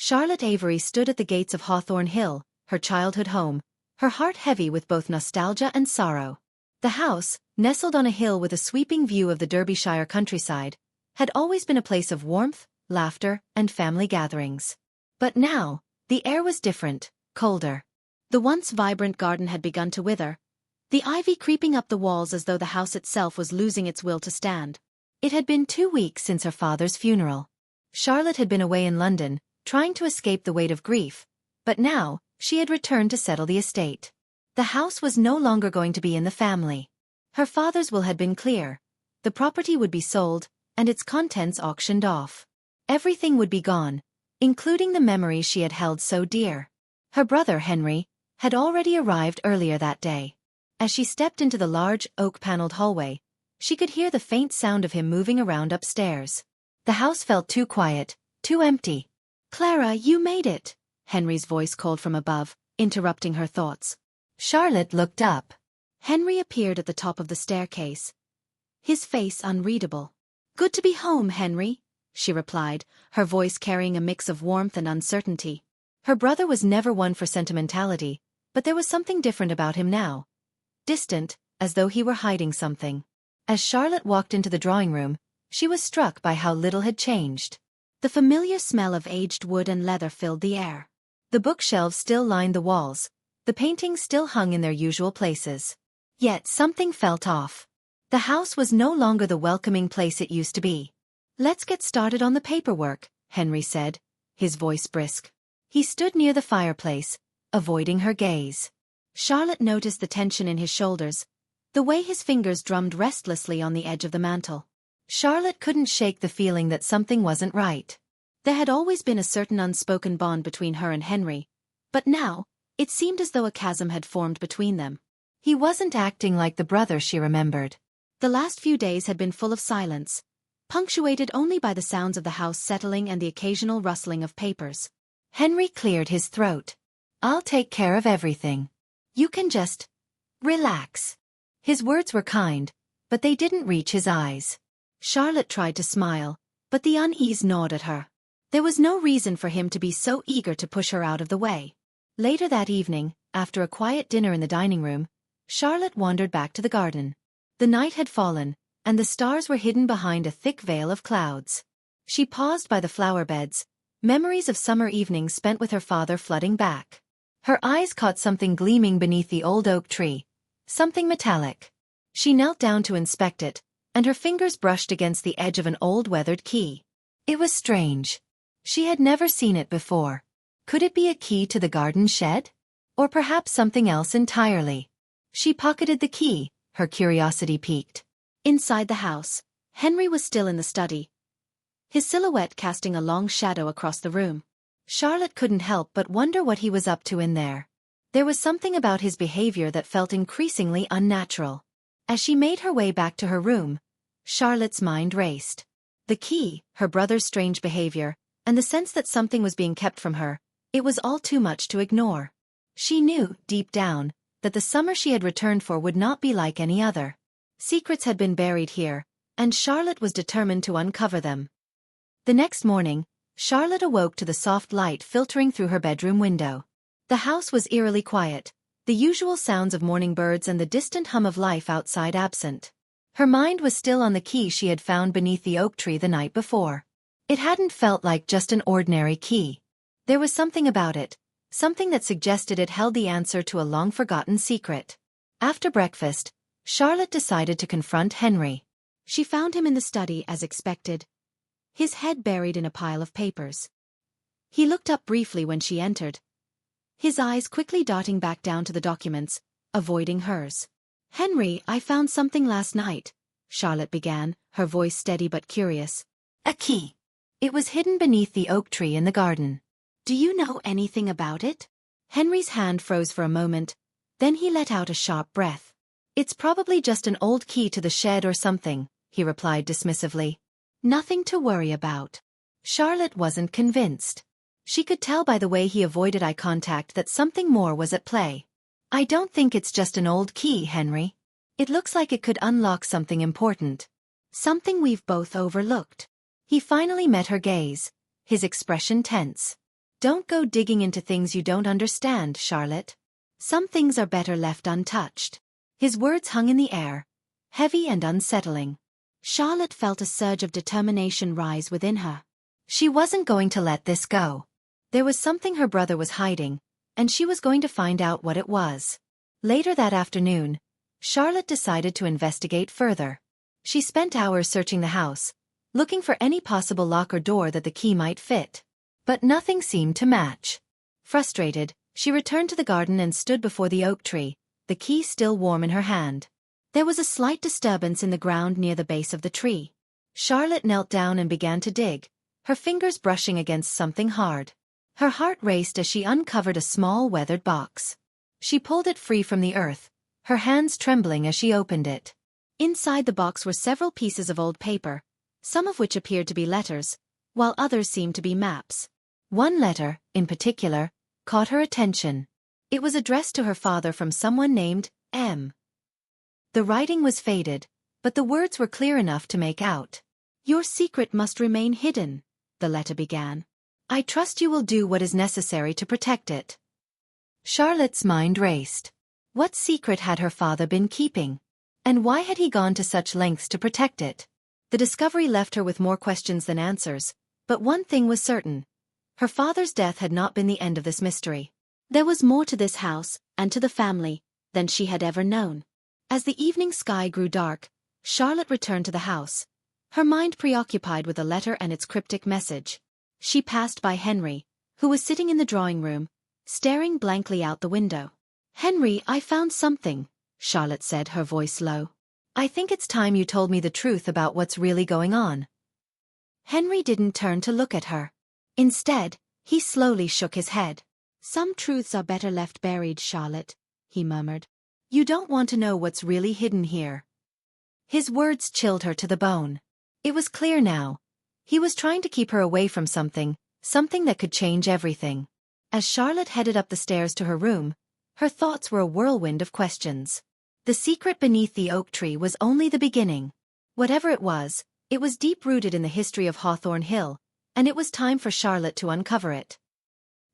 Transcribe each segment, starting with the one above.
Charlotte Avery stood at the gates of Hawthorne Hill, her childhood home, her heart heavy with both nostalgia and sorrow. The house, nestled on a hill with a sweeping view of the Derbyshire countryside, had always been a place of warmth, laughter, and family gatherings. But now, the air was different, colder. The once vibrant garden had begun to wither, the ivy creeping up the walls as though the house itself was losing its will to stand. It had been 2 weeks since her father's funeral. Charlotte had been away in London, trying to escape the weight of grief, but now, she had returned to settle the estate. The house was no longer going to be in the family. Her father's will had been clear. The property would be sold, and its contents auctioned off. Everything would be gone, including the memories she had held so dear. Her brother, Henry, had already arrived earlier that day. As she stepped into the large, oak-paneled hallway, she could hear the faint sound of him moving around upstairs. The house felt too quiet, too empty. "Clara, you made it," Henry's voice called from above, interrupting her thoughts. Charlotte looked up. Henry appeared at the top of the staircase, his face unreadable. "Good to be home, Henry," she replied, her voice carrying a mix of warmth and uncertainty. Her brother was never one for sentimentality, but there was something different about him now. Distant, as though he were hiding something. As Charlotte walked into the drawing room, she was struck by how little had changed. The familiar smell of aged wood and leather filled the air. The bookshelves still lined the walls, the paintings still hung in their usual places. Yet something felt off. The house was no longer the welcoming place it used to be. "Let's get started on the paperwork," Henry said, his voice brisk. He stood near the fireplace, avoiding her gaze. Charlotte noticed the tension in his shoulders, the way his fingers drummed restlessly on the edge of the mantel. Charlotte couldn't shake the feeling that something wasn't right. There had always been a certain unspoken bond between her and Henry, but now, it seemed as though a chasm had formed between them. He wasn't acting like the brother she remembered. The last few days had been full of silence, punctuated only by the sounds of the house settling and the occasional rustling of papers. Henry cleared his throat. "I'll take care of everything. You can just relax." His words were kind, but they didn't reach his eyes. Charlotte tried to smile, but the unease gnawed at her. There was no reason for him to be so eager to push her out of the way. Later that evening, after a quiet dinner in the dining room, Charlotte wandered back to the garden. The night had fallen, and the stars were hidden behind a thick veil of clouds. She paused by the flower beds, memories of summer evenings spent with her father flooding back. Her eyes caught something gleaming beneath the old oak tree, something metallic. She knelt down to inspect it, and her fingers brushed against the edge of an old weathered key. It was strange. She had never seen it before. Could it be a key to the garden shed? Or perhaps something else entirely? She pocketed the key, her curiosity piqued. Inside the house, Henry was still in the study, his silhouette casting a long shadow across the room. Charlotte couldn't help but wonder what he was up to in there. There was something about his behavior that felt increasingly unnatural. As she made her way back to her room, Charlotte's mind raced. The key, her brother's strange behavior, and the sense that something was being kept from her, it was all too much to ignore. She knew, deep down, that the summer she had returned for would not be like any other. Secrets had been buried here, and Charlotte was determined to uncover them. The next morning, Charlotte awoke to the soft light filtering through her bedroom window. The house was eerily quiet, the usual sounds of morning birds and the distant hum of life outside absent. Her mind was still on the key she had found beneath the oak tree the night before. It hadn't felt like just an ordinary key. There was something about it, something that suggested it held the answer to a long-forgotten secret. After breakfast, Charlotte decided to confront Henry. She found him in the study as expected, his head buried in a pile of papers. He looked up briefly when she entered, his eyes quickly darting back down to the documents, avoiding hers. "Henry, I found something last night," Charlotte began, her voice steady but curious. "A key." It was hidden beneath the oak tree in the garden. "Do you know anything about it?" Henry's hand froze for a moment, then he let out a sharp breath. "It's probably just an old key to the shed or something," he replied dismissively. "Nothing to worry about." Charlotte wasn't convinced. She could tell by the way he avoided eye contact that something more was at play. "I don't think it's just an old key, Henry. It looks like it could unlock something important. Something we've both overlooked." He finally met her gaze, his expression tense. Don't go digging into things you don't understand, Charlotte. Some things are better left untouched. His words hung in the air, heavy and unsettling. Charlotte felt a surge of determination rise within her. She wasn't going to let this go. There was something her brother was hiding, and she was going to find out what it was. Later that afternoon, Charlotte decided to investigate further. She spent hours searching the house, looking for any possible lock or door that the key might fit. But nothing seemed to match. Frustrated, she returned to the garden and stood before the oak tree, the key still warm in her hand. There was a slight disturbance in the ground near the base of the tree. Charlotte knelt down and began to dig, her fingers brushing against something hard. Her heart raced as she uncovered a small weathered box. She pulled it free from the earth, her hands trembling as she opened it. Inside the box were several pieces of old paper, some of which appeared to be letters, while others seemed to be maps. One letter, in particular, caught her attention. It was addressed to her father from someone named M. The writing was faded, but the words were clear enough to make out. "Your secret must remain hidden," the letter began. "I trust you will do what is necessary to protect it." Charlotte's mind raced. What secret had her father been keeping? And why had he gone to such lengths to protect it? The discovery left her with more questions than answers, but one thing was certain. Her father's death had not been the end of this mystery. There was more to this house, and to the family, than she had ever known. As the evening sky grew dark, Charlotte returned to the house, her mind preoccupied with the letter and its cryptic message. She passed by Henry, who was sitting in the drawing room, staring blankly out the window. "Henry, I found something," Charlotte said, her voice low. "I think it's time you told me the truth about what's really going on." Henry didn't turn to look at her. Instead, he slowly shook his head. "Some truths are better left buried, Charlotte," he murmured. "You don't want to know what's really hidden here." His words chilled her to the bone. It was clear now. He was trying to keep her away from something that could change everything. As Charlotte headed up the stairs to her room, her thoughts were a whirlwind of questions. The secret beneath the oak tree was only the beginning. Whatever it was deep-rooted in the history of Hawthorne Hill, and it was time for Charlotte to uncover it.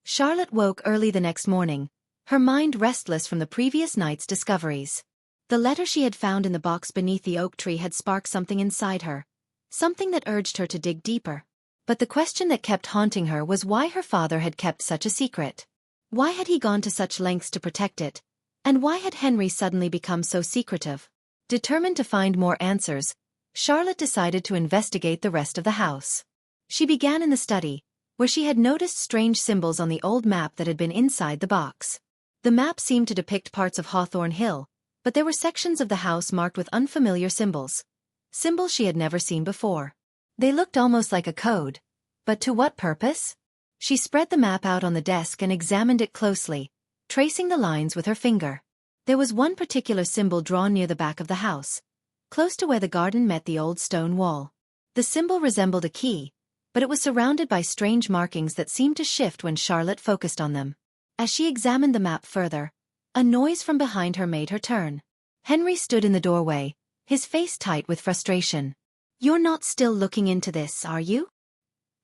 Charlotte woke early the next morning, her mind restless from the previous night's discoveries. The letter she had found in the box beneath the oak tree had sparked something inside her, something that urged her to dig deeper. But the question that kept haunting her was why her father had kept such a secret. Why had he gone to such lengths to protect it? And why had Henry suddenly become so secretive? Determined to find more answers, Charlotte decided to investigate the rest of the house. She began in the study, where she had noticed strange symbols on the old map that had been inside the box. The map seemed to depict parts of Hawthorne Hill, but there were sections of the house marked with unfamiliar symbols. Symbols she had never seen before. They looked almost like a code. But to what purpose? She spread the map out on the desk and examined it closely, tracing the lines with her finger. There was one particular symbol drawn near the back of the house, close to where the garden met the old stone wall. The symbol resembled a key, but it was surrounded by strange markings that seemed to shift when Charlotte focused on them. As she examined the map further, a noise from behind her made her turn. Henry stood in the doorway, his face tight with frustration. "You're not still looking into this, are you?"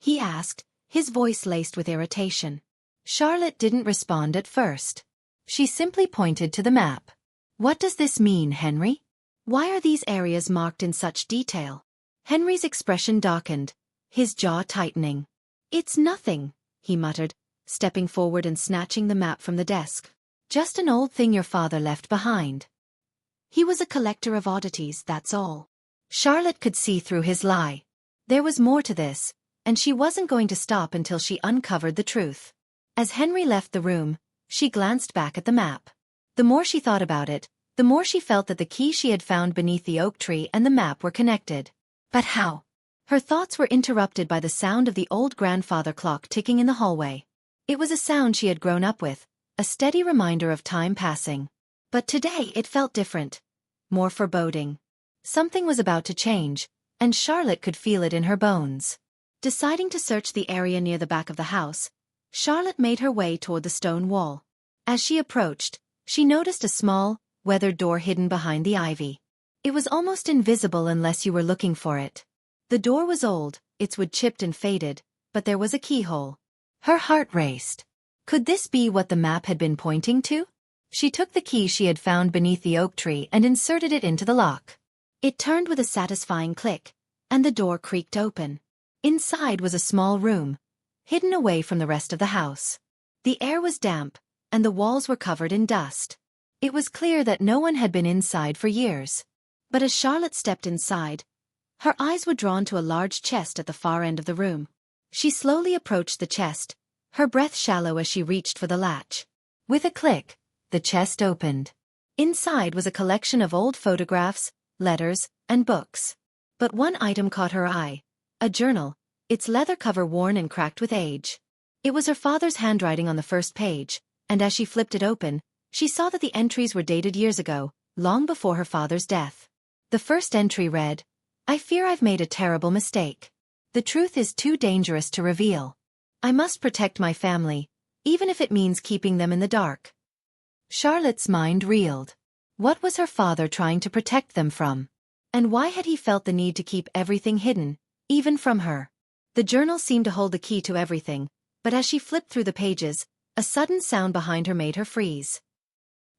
he asked, his voice laced with irritation. Charlotte didn't respond at first. She simply pointed to the map. "What does this mean, Henry? Why are these areas marked in such detail?" Henry's expression darkened, his jaw tightening. "It's nothing," he muttered, stepping forward and snatching the map from the desk. "Just an old thing your father left behind. He was a collector of oddities, that's all." Charlotte could see through his lie. There was more to this, and she wasn't going to stop until she uncovered the truth. As Henry left the room, she glanced back at the map. The more she thought about it, the more she felt that the key she had found beneath the oak tree and the map were connected. But how? Her thoughts were interrupted by the sound of the old grandfather clock ticking in the hallway. It was a sound she had grown up with, a steady reminder of time passing. But today it felt different, more foreboding. Something was about to change, and Charlotte could feel it in her bones. Deciding to search the area near the back of the house, Charlotte made her way toward the stone wall. As she approached, she noticed a small, weathered door hidden behind the ivy. It was almost invisible unless you were looking for it. The door was old, its wood chipped and faded, but there was a keyhole. Her heart raced. Could this be what the map had been pointing to? She took the key she had found beneath the oak tree and inserted it into the lock. It turned with a satisfying click, and the door creaked open. Inside was a small room, hidden away from the rest of the house. The air was damp, and the walls were covered in dust. It was clear that no one had been inside for years. But as Charlotte stepped inside, her eyes were drawn to a large chest at the far end of the room. She slowly approached the chest, her breath shallow as she reached for the latch. With a click, the chest opened. Inside was a collection of old photographs, letters, and books. But one item caught her eye: a journal, its leather cover worn and cracked with age. It was her father's handwriting on the first page, and as she flipped it open, she saw that the entries were dated years ago, long before her father's death. The first entry read, "I fear I've made a terrible mistake. The truth is too dangerous to reveal. I must protect my family, even if it means keeping them in the dark." Charlotte's mind reeled. What was her father trying to protect them from? And why had he felt the need to keep everything hidden, even from her? The journal seemed to hold the key to everything, but as she flipped through the pages, a sudden sound behind her made her freeze.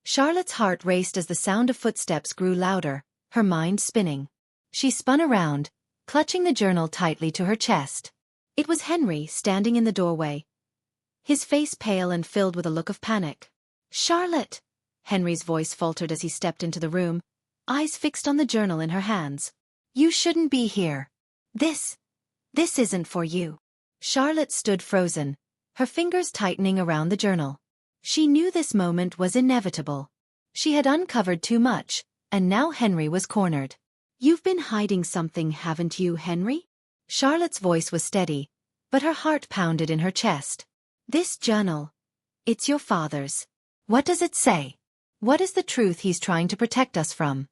Charlotte's heart raced as the sound of footsteps grew louder, her mind spinning. She spun around, clutching the journal tightly to her chest. It was Henry standing in the doorway, his face pale and filled with a look of panic. "Charlotte!" Henry's voice faltered as he stepped into the room, eyes fixed on the journal in her hands. "You shouldn't be here. This isn't for you." Charlotte stood frozen, her fingers tightening around the journal. She knew this moment was inevitable. She had uncovered too much, and now Henry was cornered. "You've been hiding something, haven't you, Henry?" Charlotte's voice was steady, but her heart pounded in her chest. "This journal, it's your father's. What does it say? What is the truth he's trying to protect us from?"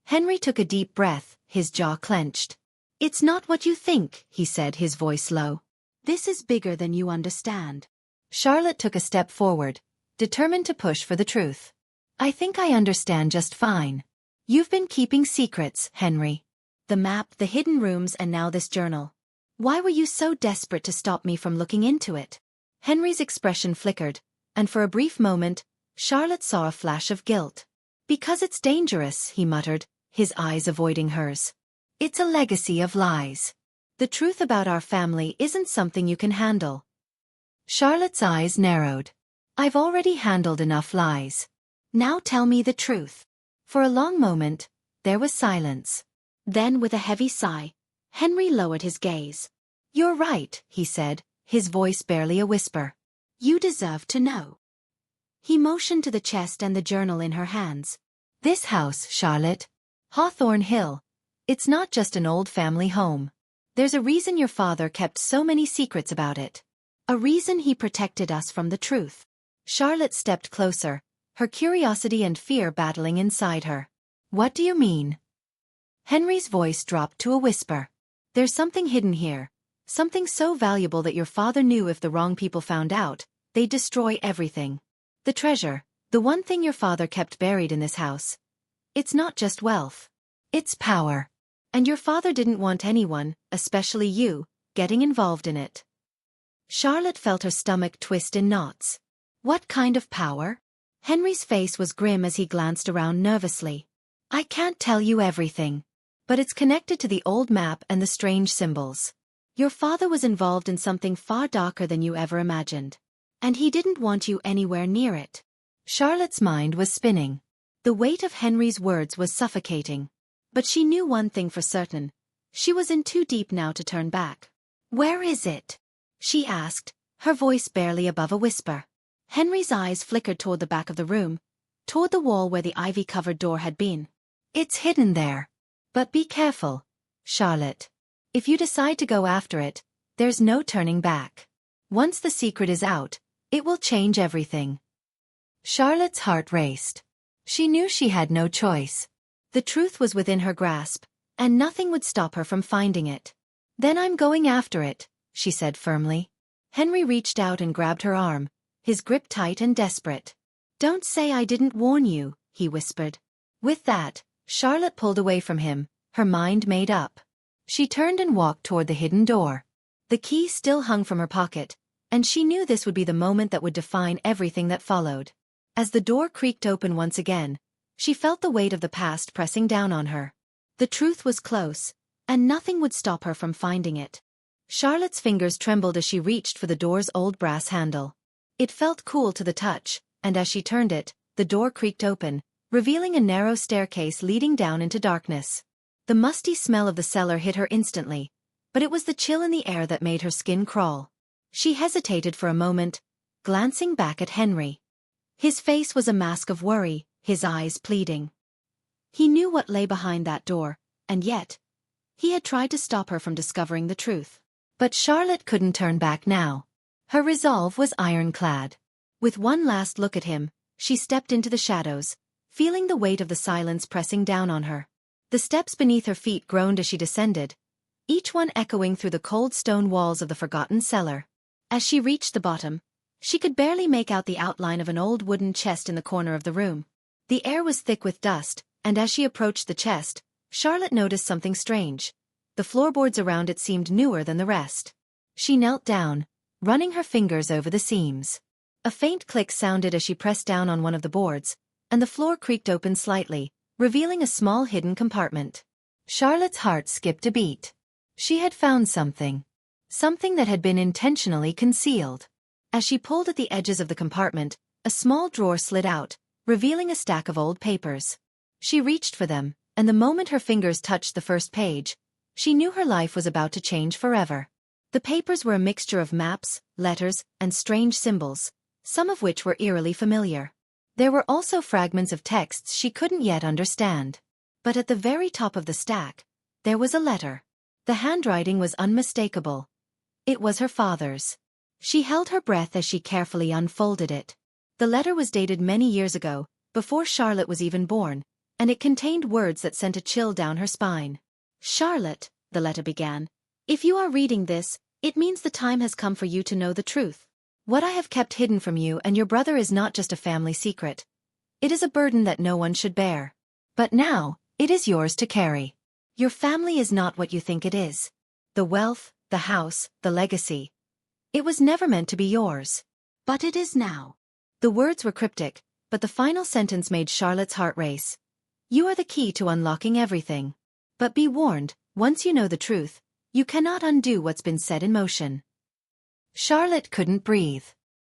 Henry took a deep breath, his jaw clenched. "It's not what you think," he said, his voice low. "This is bigger than you understand." Charlotte took a step forward, determined to push for the truth. "I think I understand just fine. You've been keeping secrets, Henry. The map, the hidden rooms, and now this journal. Why were you so desperate to stop me from looking into it?" Henry's expression flickered, and for a brief moment, Charlotte saw a flash of guilt. "Because it's dangerous," he muttered, his eyes avoiding hers. "It's a legacy of lies. The truth about our family isn't something you can handle." Charlotte's eyes narrowed. "I've already handled enough lies. Now tell me the truth." For a long moment, there was silence. Then with a heavy sigh, Henry lowered his gaze. "You're right," he said, his voice barely a whisper. "You deserve to know." He motioned to the chest and the journal in her hands. "This house, Charlotte. Hawthorne Hill. It's not just an old family home. There's a reason your father kept so many secrets about it. A reason he protected us from the truth." Charlotte stepped closer, her curiosity and fear battling inside her. "What do you mean?" Henry's voice dropped to a whisper. "There's something hidden here, something so valuable that your father knew if the wrong people found out, they'd destroy everything. The treasure, the one thing your father kept buried in this house. It's not just wealth. It's power. And your father didn't want anyone, especially you, getting involved in it." Charlotte felt her stomach twist in knots. What kind of power? Henry's face was grim as he glanced around nervously. "I can't tell you everything. But it's connected to the old map and the strange symbols. Your father was involved in something far darker than you ever imagined. And he didn't want you anywhere near it." Charlotte's mind was spinning. The weight of Henry's words was suffocating. But she knew one thing for certain. She was in too deep now to turn back. "Where is it?" she asked, her voice barely above a whisper. Henry's eyes flickered toward the back of the room, toward the wall where the ivy-covered door had been. "It's hidden there. But be careful, Charlotte. If you decide to go after it, there's no turning back. Once the secret is out, it will change everything." Charlotte's heart raced. She knew she had no choice. The truth was within her grasp, and nothing would stop her from finding it. "Then I'm going after it," she said firmly. Henry reached out and grabbed her arm, his grip tight and desperate. "Don't say I didn't warn you," he whispered. With that, Charlotte pulled away from him, her mind made up. She turned and walked toward the hidden door. The key still hung from her pocket, And she knew this would be the moment that would define everything that followed. As the door creaked open once again, she felt the weight of the past pressing down on her. The truth was close, and nothing would stop her from finding it. Charlotte's fingers trembled as she reached for the door's old brass handle. It felt cool to the touch, and as she turned it, the door creaked open, revealing a narrow staircase leading down into darkness. The musty smell of the cellar hit her instantly, but it was the chill in the air that made her skin crawl. She hesitated for a moment, glancing back at Henry. His face was a mask of worry, his eyes pleading. He knew what lay behind that door, and yet, he had tried to stop her from discovering the truth. But Charlotte couldn't turn back now. Her resolve was ironclad. With one last look at him, she stepped into the shadows, feeling the weight of the silence pressing down on her. The steps beneath her feet groaned as she descended, each one echoing through the cold stone walls of the forgotten cellar. As she reached the bottom, she could barely make out the outline of an old wooden chest in the corner of the room. The air was thick with dust, and as she approached the chest, Charlotte noticed something strange. The floorboards around it seemed newer than the rest. She knelt down, running her fingers over the seams. A faint click sounded as she pressed down on one of the boards, and the floor creaked open slightly, revealing a small hidden compartment. Charlotte's heart skipped a beat. She had found something. Something that had been intentionally concealed. As she pulled at the edges of the compartment, a small drawer slid out, revealing a stack of old papers. She reached for them, and the moment her fingers touched the first page, she knew her life was about to change forever. The papers were a mixture of maps, letters, and strange symbols, some of which were eerily familiar. There were also fragments of texts she couldn't yet understand. But at the very top of the stack, there was a letter. The handwriting was unmistakable. It was her father's. She held her breath as she carefully unfolded it. The letter was dated many years ago, before Charlotte was even born, and it contained words that sent a chill down her spine. "Charlotte," the letter began, "if you are reading this, it means the time has come for you to know the truth. What I have kept hidden from you and your brother is not just a family secret. It is a burden that no one should bear. But now, it is yours to carry. Your family is not what you think it is. The wealth, the house, the legacy. It was never meant to be yours. But it is now." The words were cryptic, but the final sentence made Charlotte's heart race. "You are the key to unlocking everything. But be warned, once you know the truth, you cannot undo what's been set in motion." Charlotte couldn't breathe.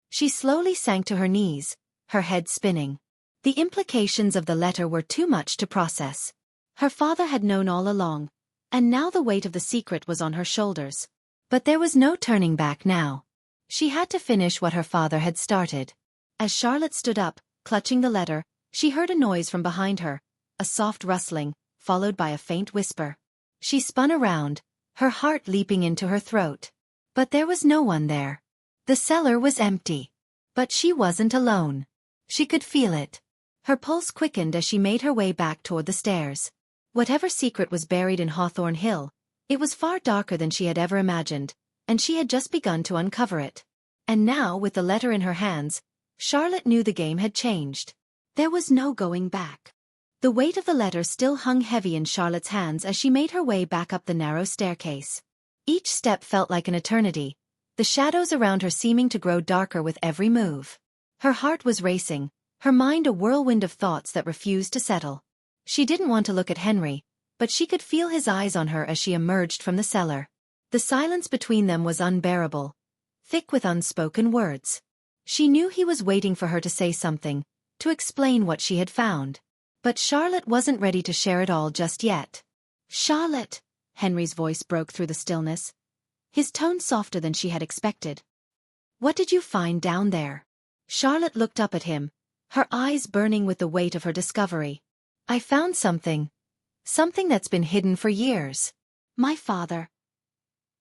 She slowly sank to her knees, her head spinning. The implications of the letter were too much to process. Her father had known all along, and now the weight of the secret was on her shoulders. But there was no turning back now. She had to finish what her father had started. As Charlotte stood up, clutching the letter, she heard a noise from behind her, a soft rustling, followed by a faint whisper. She spun around, her heart leaping into her throat. But there was no one there. The cellar was empty. But she wasn't alone. She could feel it. Her pulse quickened as she made her way back toward the stairs. Whatever secret was buried in Hawthorne Hill, it was far darker than she had ever imagined, and she had just begun to uncover it. And now, with the letter in her hands, Charlotte knew the game had changed. There was no going back. The weight of the letter still hung heavy in Charlotte's hands as she made her way back up the narrow staircase. Each step felt like an eternity, the shadows around her seeming to grow darker with every move. Her heart was racing, her mind a whirlwind of thoughts that refused to settle. She didn't want to look at Henry, but she could feel his eyes on her as she emerged from the cellar. The silence between them was unbearable, thick with unspoken words. She knew he was waiting for her to say something, to explain what she had found. But Charlotte wasn't ready to share it all just yet. "Charlotte!" Henry's voice broke through the stillness, his tone softer than she had expected. "What did you find down there?" Charlotte looked up at him, her eyes burning with the weight of her discovery. "I found something. Something that's been hidden for years. My father.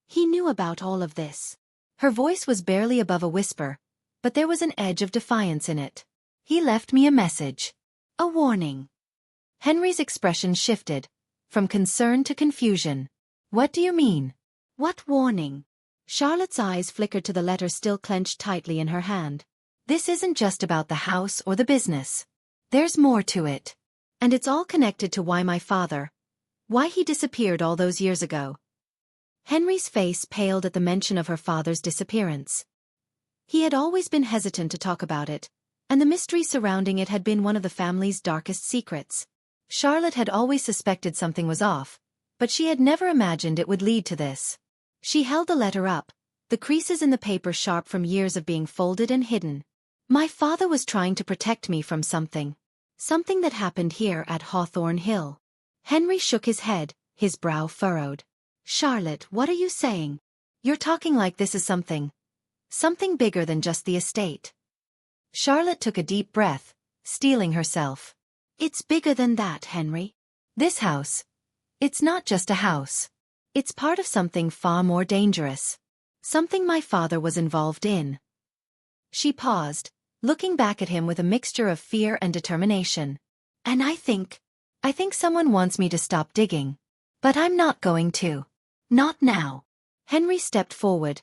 He knew about all of this." Her voice was barely above a whisper, but there was an edge of defiance in it. "He left me a message. A warning." Henry's expression shifted, from concern to confusion. "What do you mean?" "What warning?" Charlotte's eyes flickered to the letter still clenched tightly in her hand. "This isn't just about the house or the business. There's more to it. And it's all connected to why he disappeared all those years ago." Henry's face paled at the mention of her father's disappearance. He had always been hesitant to talk about it, and the mystery surrounding it had been one of the family's darkest secrets. Charlotte had always suspected something was off, but she had never imagined it would lead to this. She held the letter up, the creases in the paper sharp from years of being folded and hidden. My father was trying to protect me from something. Something that happened here at Hawthorne Hill. Henry shook his head, his brow furrowed. Charlotte, what are you saying? You're talking like this is something bigger than just the estate. Charlotte took a deep breath, steeling herself. It's bigger than that, Henry. This house. It's not just a house. It's part of something far more dangerous. Something my father was involved in. She paused, looking back at him with a mixture of fear and determination. And I think someone wants me to stop digging. But I'm not going to. Not now. Henry stepped forward,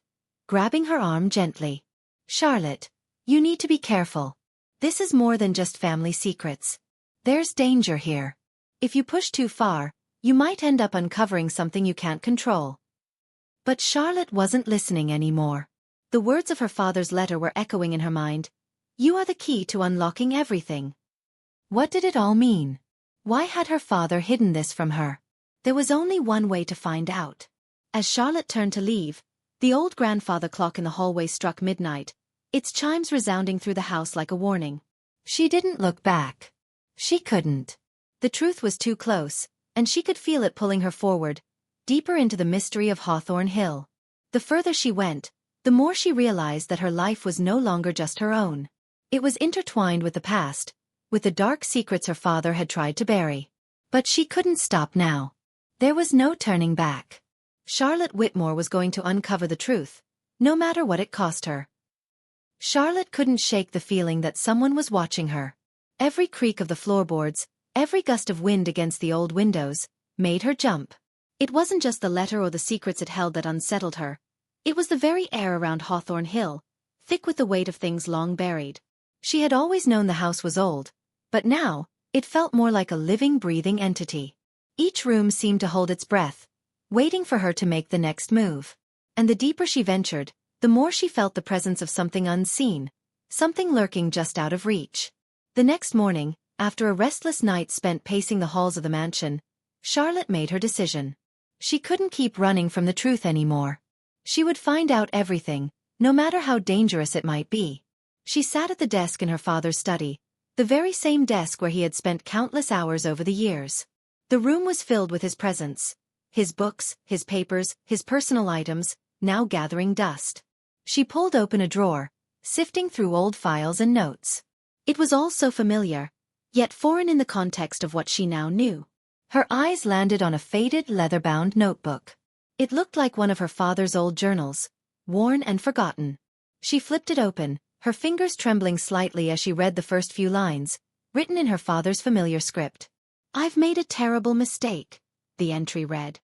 grabbing her arm gently. Charlotte, you need to be careful. This is more than just family secrets. There's danger here. If you push too far, you might end up uncovering something you can't control. But Charlotte wasn't listening anymore. The words of her father's letter were echoing in her mind. You are the key to unlocking everything. What did it all mean? Why had her father hidden this from her? There was only one way to find out. As Charlotte turned to leave, the old grandfather clock in the hallway struck midnight, its chimes resounding through the house like a warning. She didn't look back. She couldn't. The truth was too close, and she could feel it pulling her forward, deeper into the mystery of Hawthorne Hill. The further she went, the more she realized that her life was no longer just her own. It was intertwined with the past, with the dark secrets her father had tried to bury. But she couldn't stop now. There was no turning back. Charlotte Whitmore was going to uncover the truth, no matter what it cost her. Charlotte couldn't shake the feeling that someone was watching her. Every creak of the floorboards, every gust of wind against the old windows, made her jump. It wasn't just the letter or the secrets it held that unsettled her. It was the very air around Hawthorne Hill, thick with the weight of things long buried. She had always known the house was old, but now, it felt more like a living, breathing entity. Each room seemed to hold its breath, waiting for her to make the next move. And the deeper she ventured, the more she felt the presence of something unseen, something lurking just out of reach. The next morning, after a restless night spent pacing the halls of the mansion, Charlotte made her decision. She couldn't keep running from the truth anymore. She would find out everything, no matter how dangerous it might be. She sat at the desk in her father's study, the very same desk where he had spent countless hours over the years. The room was filled with his presence. His books, his papers, his personal items, now gathering dust. She pulled open a drawer, sifting through old files and notes. It was all so familiar, yet foreign in the context of what she now knew. Her eyes landed on a faded leather-bound notebook. It looked like one of her father's old journals, worn and forgotten. She flipped it open, her fingers trembling slightly as she read the first few lines, written in her father's familiar script. I've made a terrible mistake, the entry read.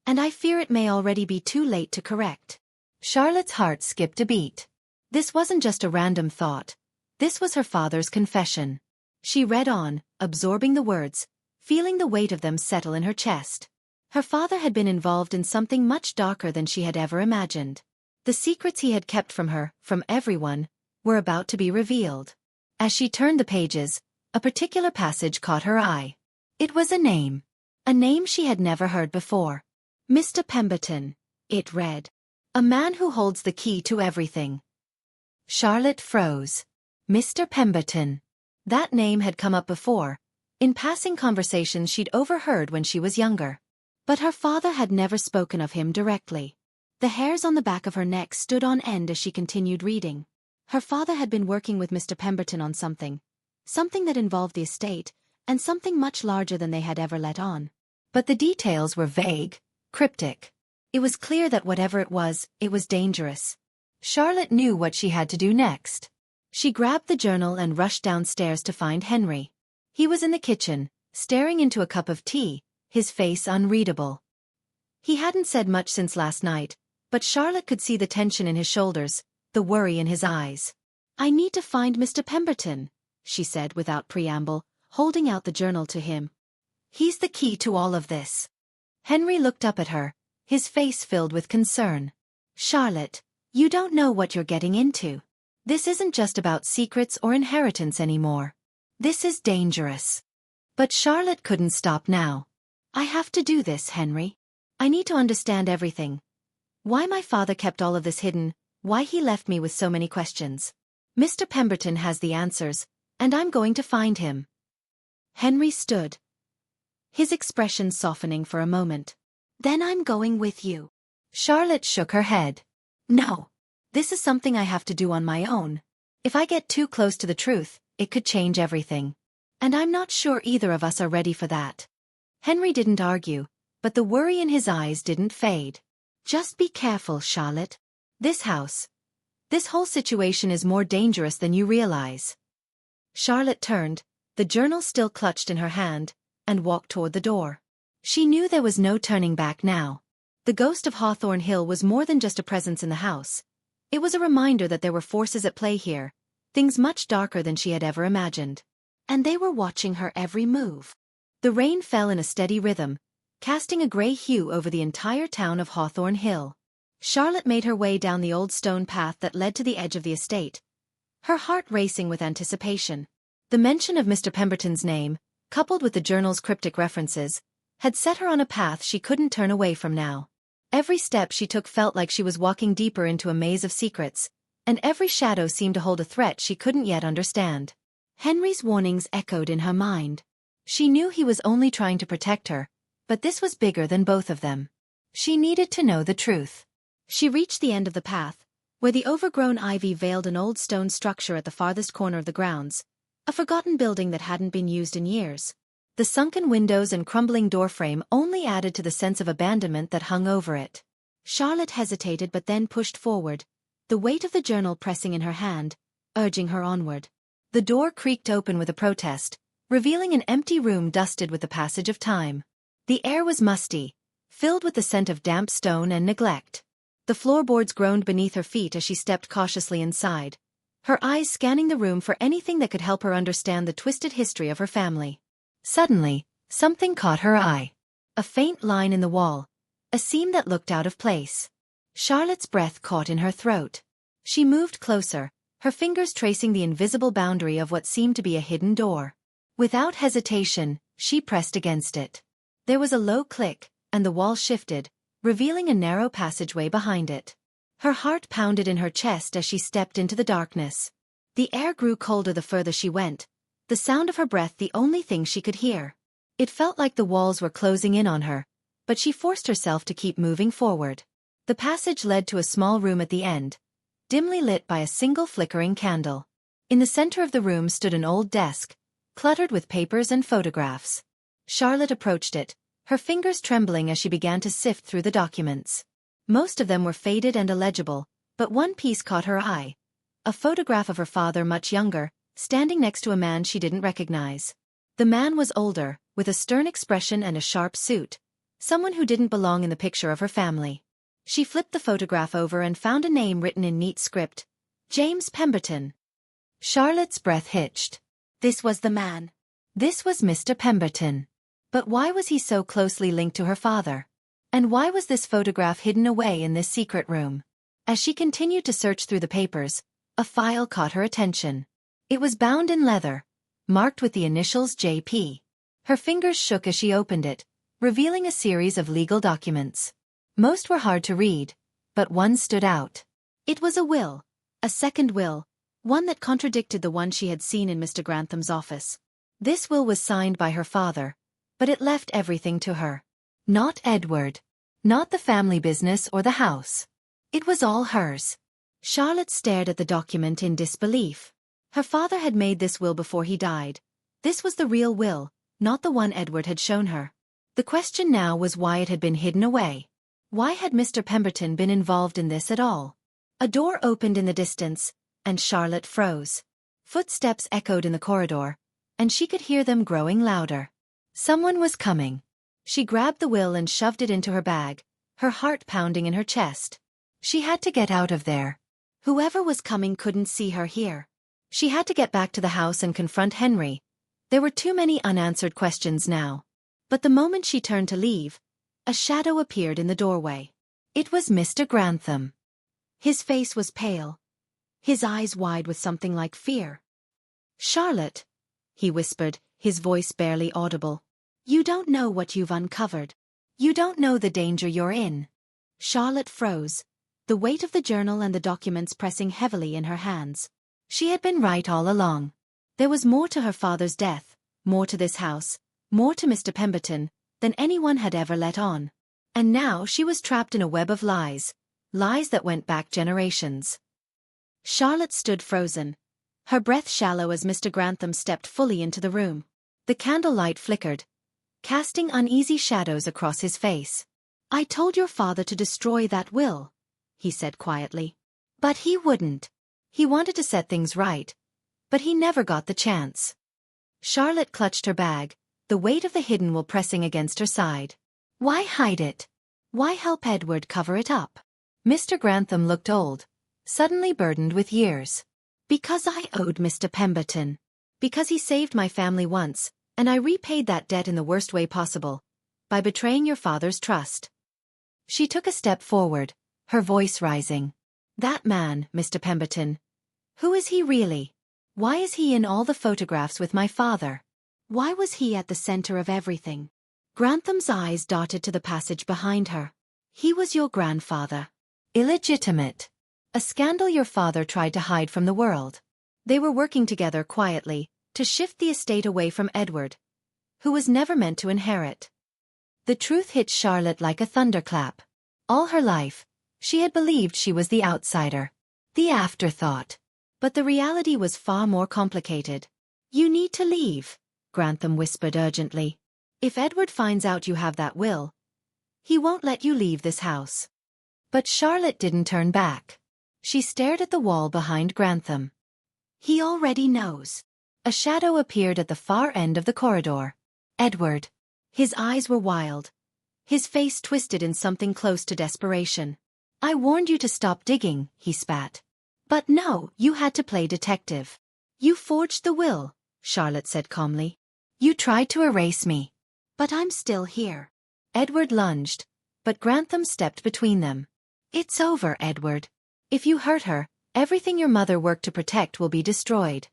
And I fear it may already be too late to correct. Charlotte's heart skipped a beat. This wasn't just a random thought. This was her father's confession. She read on, absorbing the words, feeling the weight of them settle in her chest. Her father had been involved in something much darker than she had ever imagined. The secrets he had kept from her, from everyone, were about to be revealed. As she turned the pages, a particular passage caught her eye. It was a name she had never heard before. Mr. Pemberton, it read. A man who holds the key to everything. Charlotte froze. Mr. Pemberton. That name had come up before, in passing conversations she'd overheard when she was younger. But her father had never spoken of him directly. The hairs on the back of her neck stood on end as she continued reading. Her father had been working with Mr. Pemberton on something that involved the estate, and something much larger than they had ever let on. But the details were vague, cryptic. It was clear that whatever it was dangerous. Charlotte knew what she had to do next. She grabbed the journal and rushed downstairs to find Henry. He was in the kitchen, staring into a cup of tea, his face unreadable. He hadn't said much since last night, but Charlotte could see the tension in his shoulders, the worry in his eyes. I need to find Mr. Pemberton, she said without preamble, holding out the journal to him. He's the key to all of this. Henry looked up at her, his face filled with concern. Charlotte, you don't know what you're getting into. This isn't just about secrets or inheritance anymore. This is dangerous. But Charlotte couldn't stop now. I have to do this, Henry. I need to understand everything. Why my father kept all of this hidden, why he left me with so many questions. Mr. Pemberton has the answers, and I'm going to find him. Henry stood, his expression softening for a moment. Then I'm going with you. Charlotte shook her head. No. This is something I have to do on my own. If I get too close to the truth, it could change everything. And I'm not sure either of us are ready for that. Henry didn't argue, but the worry in his eyes didn't fade. Just be careful, Charlotte. This whole situation is more dangerous than you realize. Charlotte turned, the journal still clutched in her hand, and walked toward the door. She knew there was no turning back now. The ghost of Hawthorne Hill was more than just a presence in the house. It was a reminder that there were forces at play here, things much darker than she had ever imagined. And they were watching her every move. The rain fell in a steady rhythm, casting a gray hue over the entire town of Hawthorne Hill. Charlotte made her way down the old stone path that led to the edge of the estate, her heart racing with anticipation. The mention of Mr. Pemberton's name, coupled with the journal's cryptic references, had set her on a path she couldn't turn away from now. Every step she took felt like she was walking deeper into a maze of secrets, and every shadow seemed to hold a threat she couldn't yet understand. Henry's warnings echoed in her mind. She knew he was only trying to protect her, but this was bigger than both of them. She needed to know the truth. She reached the end of the path, where the overgrown ivy veiled an old stone structure at the farthest corner of the grounds, a forgotten building that hadn't been used in years. The sunken windows and crumbling doorframe only added to the sense of abandonment that hung over it. Charlotte hesitated but then pushed forward, the weight of the journal pressing in her hand, urging her onward. The door creaked open with a protest, revealing an empty room dusted with the passage of time. The air was musty, filled with the scent of damp stone and neglect. The floorboards groaned beneath her feet as she stepped cautiously inside, her eyes scanning the room for anything that could help her understand the twisted history of her family. Suddenly, something caught her eye. A faint line in the wall, a seam that looked out of place. Charlotte's breath caught in her throat. She moved closer, her fingers tracing the invisible boundary of what seemed to be a hidden door. Without hesitation, she pressed against it. There was a low click, and the wall shifted, revealing a narrow passageway behind it. Her heart pounded in her chest as she stepped into the darkness. The air grew colder the further she went, the sound of her breath the only thing she could hear. It felt like the walls were closing in on her, but she forced herself to keep moving forward. The passage led to a small room at the end, dimly lit by a single flickering candle. In the center of the room stood an old desk, cluttered with papers and photographs. Charlotte approached it, her fingers trembling as she began to sift through the documents. Most of them were faded and illegible, but one piece caught her eye. A photograph of her father much younger, standing next to a man she didn't recognize. The man was older, with a stern expression and a sharp suit, someone who didn't belong in the picture of her family. She flipped the photograph over and found a name written in neat script. James Pemberton. Charlotte's breath hitched. This was the man. This was Mr. Pemberton. But why was he so closely linked to her father? And why was this photograph hidden away in this secret room? As she continued to search through the papers, a file caught her attention. It was bound in leather, marked with the initials J.P. Her fingers shook as she opened it, revealing a series of legal documents. Most were hard to read, but one stood out. It was a will, a second will, one that contradicted the one she had seen in Mr. Grantham's office. This will was signed by her father, but it left everything to her. Not Edward. Not the family business or the house. It was all hers. Charlotte stared at the document in disbelief. Her father had made this will before he died. This was the real will, not the one Edward had shown her. The question now was why it had been hidden away. Why had Mr. Pemberton been involved in this at all? A door opened in the distance, and Charlotte froze. Footsteps echoed in the corridor, and she could hear them growing louder. Someone was coming. She grabbed the will and shoved it into her bag, her heart pounding in her chest. She had to get out of there. Whoever was coming couldn't see her here. She had to get back to the house and confront Henry. There were too many unanswered questions now. But the moment she turned to leave, a shadow appeared in the doorway. It was Mr. Grantham. His face was pale, his eyes wide with something like fear. "Charlotte," he whispered, his voice barely audible. "You don't know what you've uncovered. You don't know the danger you're in." Charlotte froze, the weight of the journal and the documents pressing heavily in her hands. She had been right all along. There was more to her father's death, more to this house, more to Mr. Pemberton, than anyone had ever let on. And now she was trapped in a web of lies, lies that went back generations. Charlotte stood frozen, her breath shallow as Mr. Grantham stepped fully into the room. The candlelight flickered, casting uneasy shadows across his face. "I told your father to destroy that will," he said quietly. "But he wouldn't. He wanted to set things right, but he never got the chance." Charlotte clutched her bag, the weight of the hidden will pressing against her side. Why hide it? Why help Edward cover it up? Mr. Grantham looked old, suddenly burdened with years. "Because I owed Mr. Pemberton. Because he saved my family once, and I repaid that debt in the worst way possible, by betraying your father's trust." She took a step forward, her voice rising. "That man, Mr. Pemberton. Who is he really? Why is he in all the photographs with my father? Why was he at the center of everything?" Grantham's eyes darted to the passage behind her. "He was your grandfather. Illegitimate. A scandal your father tried to hide from the world. They were working together quietly, to shift the estate away from Edward, who was never meant to inherit." The truth hit Charlotte like a thunderclap. All her life, she had believed she was the outsider, the afterthought. But the reality was far more complicated. "You need to leave," Grantham whispered urgently. "If Edward finds out you have that will, he won't let you leave this house." But Charlotte didn't turn back. She stared at the wall behind Grantham. "He already knows." A shadow appeared at the far end of the corridor. Edward. His eyes were wild, his face twisted in something close to desperation. "I warned you to stop digging," he spat. "But no, you had to play detective. You forged the will," Charlotte said calmly. "You tried to erase me. But I'm still here." Edward lunged, but Grantham stepped between them. "It's over, Edward. If you hurt her, everything your mother worked to protect will be destroyed."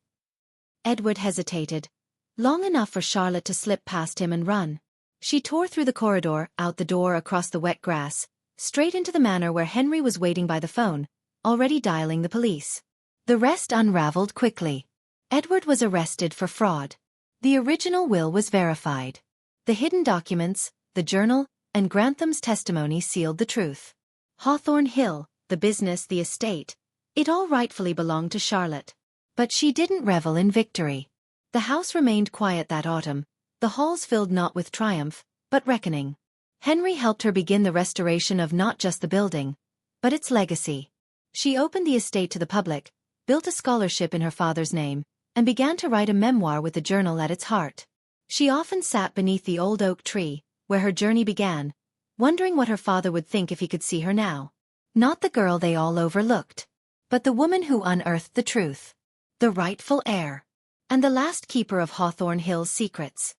Edward hesitated, long enough for Charlotte to slip past him and run. She tore through the corridor, out the door across the wet grass, straight into the manor where Henry was waiting by the phone, already dialing the police. The rest unraveled quickly. Edward was arrested for fraud. The original will was verified. The hidden documents, the journal, and Grantham's testimony sealed the truth. Hawthorne Hill, the business, the estate, it all rightfully belonged to Charlotte. But she didn't revel in victory. The house remained quiet that autumn, the halls filled not with triumph, but reckoning. Henry helped her begin the restoration of not just the building, but its legacy. She opened the estate to the public, built a scholarship in her father's name, and began to write a memoir with the journal at its heart. She often sat beneath the old oak tree, where her journey began, wondering what her father would think if he could see her now. Not the girl they all overlooked, but the woman who unearthed the truth. The rightful heir. And the last keeper of Hawthorne Hill's secrets.